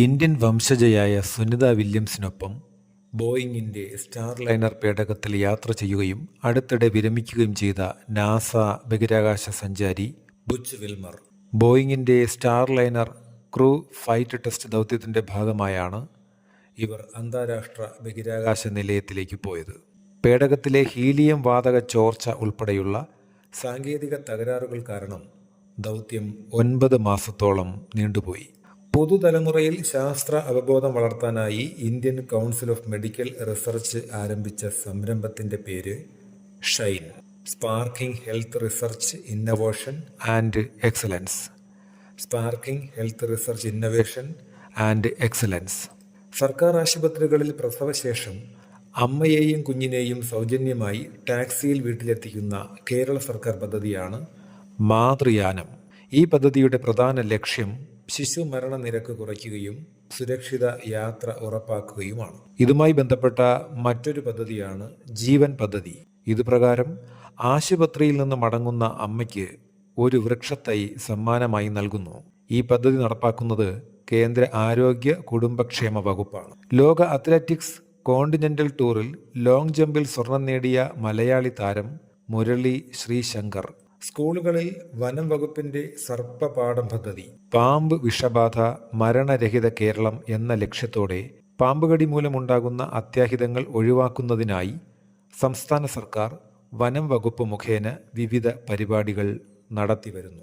Indian വംശജയായ സുനിത വില്യംസിനൊപ്പം ബോയിങ്ങിൻ്റെ സ്റ്റാർലൈനർ പേടകത്തിൽ യാത്ര ചെയ്യുകയും അടുത്തിടെ വിരമിക്കുകയും ചെയ്ത നാസ ബഹിരാകാശ സഞ്ചാരി ബുച്ച് വിൽമർ. ബോയിങ്ങിൻ്റെ സ്റ്റാർലൈനർ ക്രൂ ഫ്ലൈറ്റ് ടെസ്റ്റ് ദൗത്യത്തിൻ്റെ ഭാഗമായാണ് ഇവർ അന്താരാഷ്ട്ര ബഹിരാകാശ നിലയത്തിലേക്ക് പോയത്. പേടകത്തിലെ ഹീലിയം വാതക ചോർച്ച ഉൾപ്പെടെയുള്ള സാങ്കേതിക തകരാറുകൾ കാരണം ദൗത്യം 9 മാസത്തോളം നീണ്ടുപോയി. പുതുതലമുറയിൽ ശാസ്ത്ര അവബോധം വളർത്താനായി Indian council of medical research ആരംഭിച്ച സംരംഭത്തിൻ്റെ പേര് shine, sparking health research innovation and excellence. Sparking health research innovation and excellence. സർക്കാർ ആശുപത്രികളിൽ പ്രസവശേഷം അമ്മയെയും കുഞ്ഞിനെയും സൗജന്യമായി ടാക്സിയിൽ വീട്ടിലെത്തിക്കുന്ന കേരള സർക്കാർ പദ്ധതിയാണ് മാതൃയാനം. ഈ പദ്ധതിയുടെ പ്രധാന ലക്ഷ്യം ശിശു മരണനിരക്ക് കുറയ്ക്കുകയും സുരക്ഷിത യാത്ര ഉറപ്പാക്കുകയുമാണ്. ഇതുമായി ബന്ധപ്പെട്ട മറ്റൊരു പദ്ധതിയാണ് ജീവൻ പദ്ധതി. ഇതുപ്രകാരം ആശുപത്രിയിൽ നിന്ന് മടങ്ങുന്ന അമ്മയ്ക്ക് ഒരു വൃക്ഷത്തൈ സമ്മാനമായി നൽകുന്നു. ഈ പദ്ധതി നടപ്പാക്കുന്നത് കേന്ദ്ര ആരോഗ്യ കുടുംബക്ഷേമ വകുപ്പാണ്. ലോക അത്ലറ്റിക്സ് കോണ്ടിനെന്റൽ ടൂറിൽ ലോങ് ജമ്പിൽ സ്വർണം നേടിയ മലയാളി താരം മുരളി ശ്രീശങ്കർ സ്കൂളുകളിൽ വനം വകുപ്പിന്റെ സർപ്പപാഠം പദ്ധതി, പാമ്പ് വിഷബാധ മരണരഹിത കേരളം എന്ന ലക്ഷ്യത്തോടെ പാമ്പുകടി മൂലമുണ്ടാകുന്ന അത്യാഹിതങ്ങൾ ഒഴിവാക്കുന്നതിനായി സംസ്ഥാന സർക്കാർ വനം വകുപ്പ് മുഖേന വിവിധ പരിപാടികൾ നടത്തിവരുന്നു.